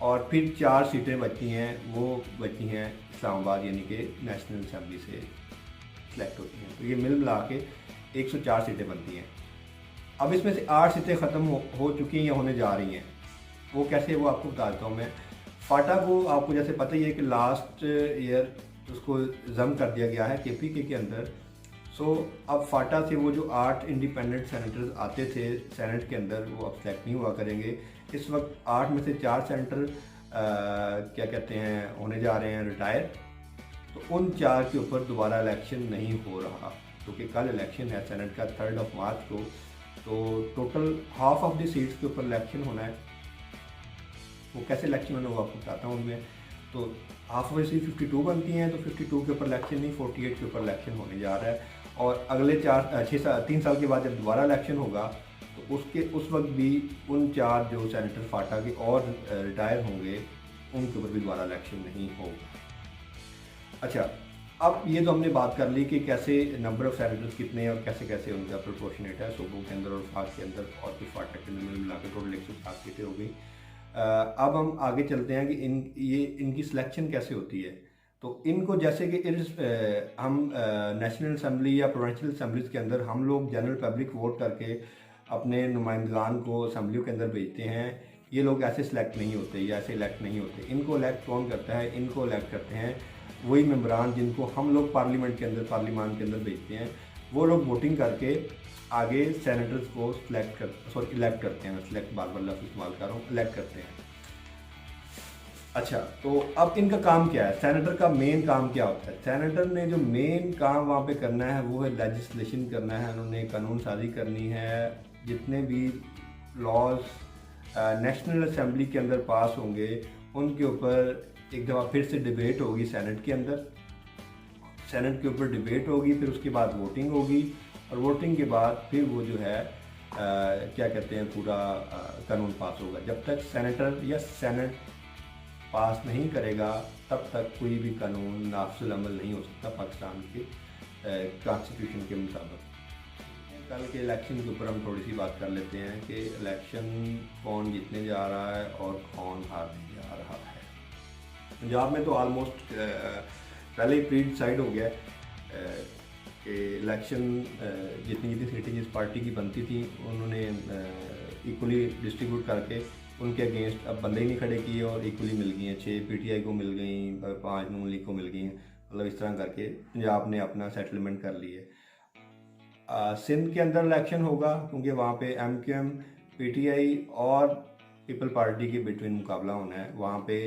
اور پھر 4 سیٹیں بچتی ہیں، وہ بچتی ہیں اسلام آباد یعنی کہ نیشنل اسمبلی سے سلیکٹ ہوتی ہیں. تو یہ ملا کے 104 سیٹیں بنتی ہیں. اب اس میں سے 8 سیٹیں ختم ہو چکی ہیں یا ہونے جا رہی ہیں. وہ کیسے، وہ آپ کو بتا دیتا ہوں میں. فاٹا کو آپ کو جیسے پتہ ہی ہے کہ لاسٹ ایئر اس کو ضم کر دیا گیا ہے KPK کے اندر. سو اب فاٹا سے وہ جو 8 انڈیپینڈنٹ سینیٹرز آتے تھے سینٹ کے اندر، وہ اب سلیکٹ نہیں ہوا کریں گے. اس وقت 8 میں سے 4 سینیٹر کیا کہتے ہیں ہونے جا رہے ہیں ریٹائر. تو ان 4 کے اوپر دوبارہ الیکشن نہیں ہو رہا، کیونکہ کل الیکشن ہے سینٹ کا 3 مارچ کو. تو total half of the seats کے اوپر الیکشن ہونا ہے. وہ کیسے الیکشن ہونا ہے وہ آپ کو بتاتا ہوں ان میں. تو ہاف آف دی سیٹ 52 بنتی ہیں، تو 52 کے اوپر الیکشن نہیں، 48 کے اوپر الیکشن ہونے جا رہا ہے. اور اگلے 3 سال کے بعد جب دوبارہ الیکشن ہوگا تو اس وقت بھی ان 4 جو سینیٹر فاٹا کے اور ریٹائر ہوں گے ان کے اوپر بھی دوبارہ الیکشن نہیں ہوگا. اچھا، اب یہ تو ہم نے بات کر لی کہ کیسے نمبر آف سینیٹرز کتنے ہیں اور کیسے کیسے ان کا پروپورشنیٹ ہے صوبوں کے اندر اور وفاق کے اندر، اور پھر فاٹا کے اندر ملا کے ٹوٹل 107 سیٹیں ہو گئی. اب ہم آگے چلتے ہیں کہ ان کی سلیکشن کیسے ہوتی ہے. تو ان کو جیسے کہ ہم نیشنل اسمبلی یا پروونشل اسمبلیز کے اندر ہم لوگ جنرل پبلک ووٹ کر کے اپنے نمائندگان کو اسمبلیوں کے اندر بھیجتے ہیں. یہ لوگ ایسے سلیکٹ نہیں ہوتے یا ایسے الیکٹ نہیں ہوتے. ان کو الیکٹ کون کرتا ہے؟ ان کو الیکٹ کرتے ہیں وہی ممبران جن کو ہم لوگ پارلیمان کے اندر بھیجتے ہیں. وہ لوگ ووٹنگ کر کے آگے سینیٹرز کو الیکٹ کرتے ہیں. سلیکٹ بار بار لفظ استعمال کر رہا ہوں، الیکٹ کرتے ہیں. اچھا، تو اب ان کا کام کیا ہے؟ سینیٹر کا مین کام کیا ہوتا ہے؟ سینیٹر نے جو مین کام وہاں پہ کرنا ہے وہ ہے لیجسلیشن کرنا ہے. انہوں نے قانون سازی کرنی ہے. جتنے بھی لاز نیشنل اسمبلی کے اندر پاس ہوں گے ان کے اوپر ایک دفعہ پھر سے ڈیبیٹ ہوگی سینٹ کے اندر. سینٹ کے اوپر ڈیبیٹ ہوگی، پھر اس کے بعد ووٹنگ ہوگی، اور ووٹنگ کے بعد پھر وہ جو ہے کیا کہتے ہیں پورا قانون پاس ہوگا. جب تک سینیٹر یا سینٹ پاس نہیں کرے گا تب تک کوئی بھی قانون نافذ العمل نہیں ہو سکتا پاکستان کے کانسٹیٹیوشن کے مطابق. کل کے الیکشن کے اوپر ہم تھوڑی سی بات کر لیتے ہیں کہ الیکشن کون جیتنے جا رہا ہے اور کون ہارنے جا رہا ہے. پنجاب میں تو آلموسٹ پہلے ہی پری ڈیسائیڈ ہو گیا کہ الیکشن جتنی سیٹیں جس پارٹی کی بنتی تھیں انہوں نے ایکولی ڈسٹریبیوٹ کر کے ان کے اگینسٹ اب بندے ہی نہیں کھڑے کیے اور ایکولی مل گئی ہیں. 6 PTI کو مل گئیں، 5 نون لیگ کو مل گئی ہیں. مطلب اس طرح کر کے پنجاب نے اپنا سیٹلمنٹ کر لی ہے. سندھ کے اندر الیکشن ہوگا کیونکہ وہاں پہ MQM PTI اور پیپل پارٹی کے بٹوین مقابلہ ہونا ہے. وہاں پہ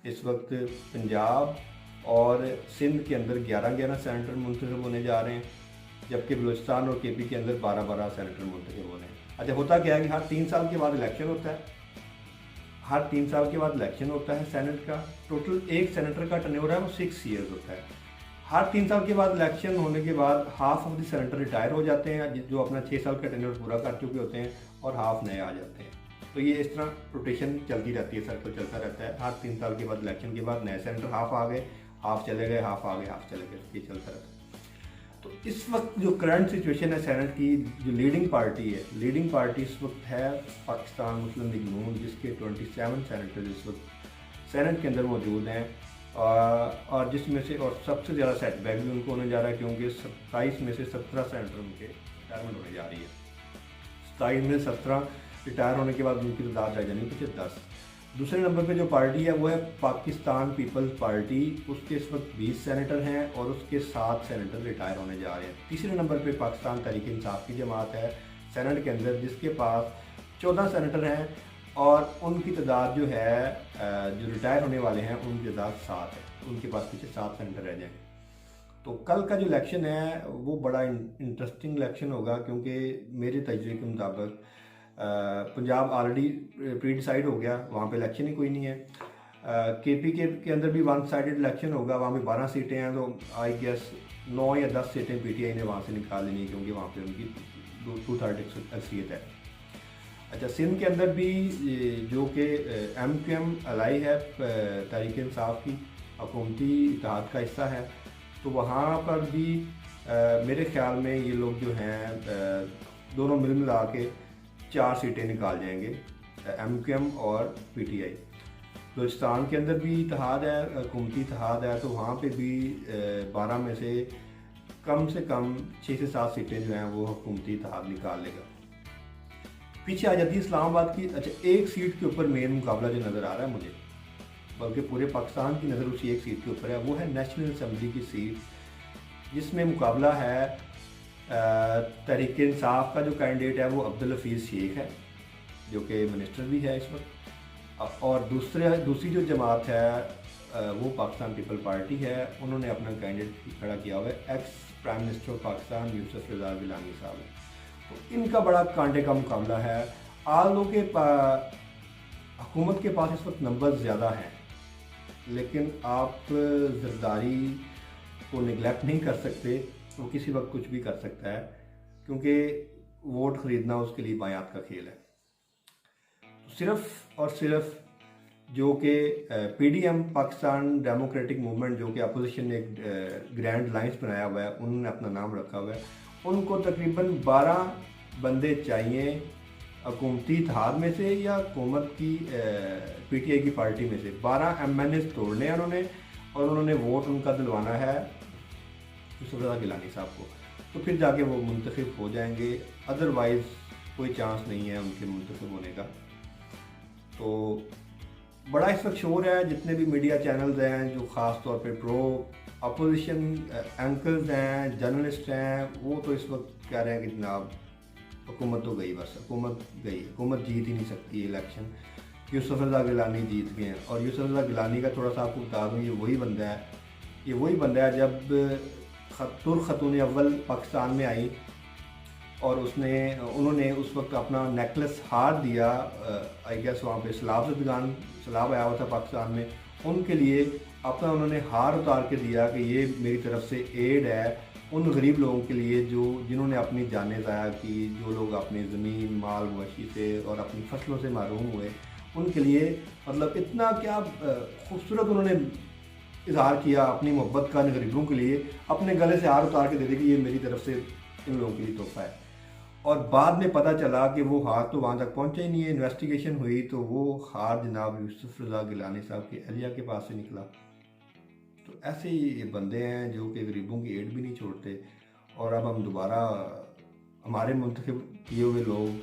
اس وقت پنجاب اور سندھ کے اندر 11 سینیٹر منتخب ہونے جا رہے ہیں، جبکہ بلوچستان اور KP کے اندر 12 سینیٹر منتخب ہو رہے ہیں. اچھا، ہوتا کیا ہے کہ ہر 3 سال کے بعد الیکشن ہوتا ہے. ہر 3 سال کے بعد الیکشن ہوتا ہے سینٹ کا. ٹوٹل ایک سینیٹر کا ٹینیور ہے وہ 6 ایئرز ہوتا ہے. ہر 3 سال کے بعد الیکشن ہونے کے بعد half of the senator retire ہو جاتے ہیں جو اپنا 6 سال کا ٹینیور پورا کر چکے ہوتے ہیں، اور ہاف نئے آ جاتے ہیں. تو یہ اس طرح روٹیشن چلتی رہتی ہے، سرکل چلتا رہتا ہے. ہر 3 سال کے بعد الیکشن کے بعد نئے سینیٹر ہاف آ گئے، ہاف چلے گئے، ہاف آ گئے، ہاف چلے گئے، یہ چلتا رہتا ہے. تو اس وقت جو کرنٹ سچویشن ہے سینٹ کی، جو لیڈنگ پارٹی ہے، لیڈنگ پارٹی اس وقت ہے پاکستان مسلم لیگ نون، جس کے 27 سینیٹر اس وقت سینٹ کے اندر موجود ہیں. اور جس میں سے اور سب سے زیادہ سیٹ بیک بھی ان کو ہونے جا رہا ہے کیونکہ 27 میں سے 17 سینیٹر ان کے ریٹائرمنٹ ہونے جا رہی ہے. 27 میں 17 ریٹائر ہونے کے بعد ان کی تعداد رہ جانی کچھ 10. دوسرے نمبر پہ جو پارٹی ہے وہ ہے پاکستان پیپلز پارٹی. اس کے اس وقت 20 سینیٹر ہیں اور اس کے 7 سینیٹر ریٹائر ہونے جا رہے ہیں. تیسرے نمبر پہ پاکستان تحریک انصاف کی جماعت ہے سینٹ کے اندر، جس کے پاس 14 سینیٹر ہیں اور ان کی تعداد جو ہے جو ریٹائر ہونے والے ہیں ان کی تعداد 7 ہے. ان کے پاس پیچھے 7 سینیٹر رہ جائیں گے. تو کل کا جو الیکشن ہے وہ بڑا انٹرسٹنگ الیکشن ہوگا کیونکہ میرے تجربے کے مطابق پنجاب آلریڈی پری ڈیسائیڈ ہو گیا، وہاں پہ الیکشن ہی کوئی نہیں ہے. KP کے اندر بھی 1 سائیڈڈ الیکشن ہوگا. وہاں پہ 12 سیٹیں ہیں، تو آئی گیس 9 یا 10 سیٹیں PTI نے وہاں سے نکال لینی کیونکہ وہاں پہ ان کی 2/3 اکثریت ہے. اچھا، سندھ کے اندر بھی جو کہ MQM الائی ہے تحریک انصاف کی حکومتی اتحاد کا حصہ ہے، تو وہاں پر بھی میرے خیال میں یہ لوگ جو ہیں دونوں ملا کے 4 سیٹیں نکال جائیں گے، MQM اور PTI. بلوچستان کے اندر بھی اتحاد ہے، حکومتی اتحاد ہے، تو وہاں پہ بھی 12 میں سے کم 6 سے 7 سیٹیں جو ہیں وہ حکومتی اتحاد نکال لے گا۔ پیچھے آ جاتی ہے اسلام آباد کی، اچھا ایک سیٹ کے اوپر مین مقابلہ جو نظر آ رہا ہے مجھے، بلکہ پورے پاکستان کی نظر اسی ایک سیٹ کے اوپر ہے، وہ ہے نیشنل اسمبلی کی سیٹ، جس میں مقابلہ ہے تحریک انصاف کا جو کینڈیڈیٹ ہے وہ عبدالحفیظ شیخ ہے، جو کہ منسٹر بھی ہے اس وقت، اور دوسری جو جماعت ہے وہ پاکستان پیپل پارٹی ہے، انہوں نے اپنا کینڈیڈیٹ کھڑا کیا ہوا ہے ex prime minister of Pakistan Yousuf Raza Gilani صاحب۔ تو ان کا بڑا کانٹے کا مقابلہ ہے، آلو کے حکومت کے پاس اس وقت نمبر زیادہ ہیں، لیکن آپ زرداری کو نگلیکٹ نہیں کر سکتے، وہ کسی وقت کچھ بھی کر سکتا ہے، کیونکہ ووٹ خریدنا اس کے لیے بایات کا کھیل ہے۔ صرف اور صرف جو کہ P D M Pakistan Democratic Movement, جو کہ اپوزیشن نے ایک گرینڈ لائنس بنایا ہوا ہے، انہوں نے اپنا نام رکھا ہوا ہے، ان کو تقریباً 12 بندے چاہیے حکومتی اتحاد میں سے یا حکومت کی پی ٹی آئی کی پارٹی میں سے، 12 ایم این ایز توڑنے ہیں انہوں نے، اور انہوں نے ووٹ ان کا دلوانا ہے یوسف رضا گیلانی صاحب کو، تو پھر جا کے وہ منتخب ہو جائیں گے، ادروائز کوئی چانس نہیں ہے ان کے منتخب ہونے کا۔ تو بڑا اس وقت شور ہے، جتنے بھی میڈیا چینلز ہیں جو خاص طور پہ پرو اپوزیشن اینکرز ہیں، جرنلسٹ ہیں، وہ تو اس وقت کہہ رہے ہیں کہ جناب حکومت تو گئی، بس حکومت گئی، حکومت جیت ہی نہیں سکتی الیکشن، یوسف رضا گیلانی جیت گئے ہیں۔ اور یوسف رضا گیلانی کا تھوڑا سا آپ کو بتا دوں، یہ وہی بندہ ہے جب خاتون اول پاکستان میں آئی اور انہوں نے اس وقت اپنا نیکلس ہار دیا، آئی گیس وہاں پہ سیلاب آیا ہوا تھا پاکستان میں، ان کے لیے اپنا انہوں نے ہار اتار کے دیا کہ یہ میری طرف سے ایڈ ہے ان غریب لوگوں کے لیے جنہوں نے اپنی جانیں ضائع کی، جو لوگ اپنی زمین مال مویشی سے اور اپنی فصلوں سے محروم ہوئے، ان کے لیے مطلب اتنا کیا خوبصورت انہوں نے اظہار کیا اپنی محبت کا ان غریبوں کے لیے، اپنے گلے سے ہار اتار کے دے دے کہ یہ میری طرف سے ان لوگوں کے لیے تحفہ ہے۔ اور بعد میں پتہ چلا کہ وہ ہار تو وہاں تک پہنچا ہی نہیں ہے، انویسٹیگیشن ہوئی تو وہ ہار جناب یوسف رضا گیلانی صاحب کی اہلیہ کے پاس سے نکلا۔ تو ایسے ہی بندے ہیں جو کہ غریبوں کی ایڈ بھی نہیں چھوڑتے، اور اب ہم دوبارہ ہمارے منتخب کیے ہوئے لوگ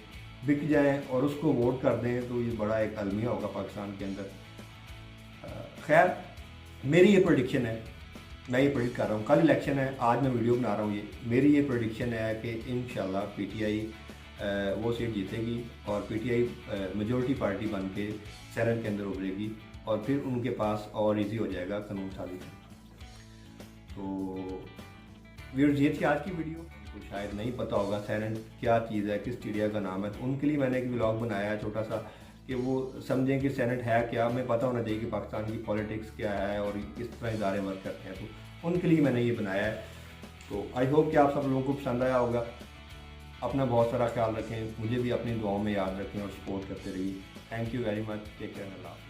بک جائیں اور اس کو ووٹ کر دیں تو یہ بڑا ایک المیہ ہوگا پاکستان کے اندر۔ خیر میری یہ پریڈکشن ہے، میں یہ پریڈکٹ کر رہا ہوں، کل الیکشن ہے، آج میں ویڈیو بنا رہا ہوں، میری یہ پریڈکشن ہے کہ انشاءاللہ پی ٹی آئی وہ سیٹ جیتے گی اور P T I majority party بن کے سینٹ کے اندر ابھرے گی، اور پھر ان کے پاس اور ایزی ہو جائے گا قانون سازی سے۔ تو ویورز یہ تھی آج کی ویڈیو، تو شاید نہیں پتہ ہوگا سینٹ کیا چیز ہے، کس چڑیا کا نام ہے، تو ان کے لیے میں نے ایک ولاگ بنایا ہے چھوٹا سا کہ وہ سمجھیں کہ سینٹ ہے کیا، ہمیں پتہ ہونا چاہیے کہ پاکستان کی پالیٹکس کیا ہے اور کس طرح ادارے ورک کرتے ہیں، تو ان کے لیے میں نے یہ بنایا ہے۔ تو آئی ہوپ کہ آپ سب لوگوں کو پسند آیا ہوگا۔ اپنا بہت سارا خیال رکھیں، مجھے بھی اپنی دعاؤں میں یاد رکھیں اور سپورٹ کرتے رہیے۔ Thank you very much, take care, اللہ حافظ۔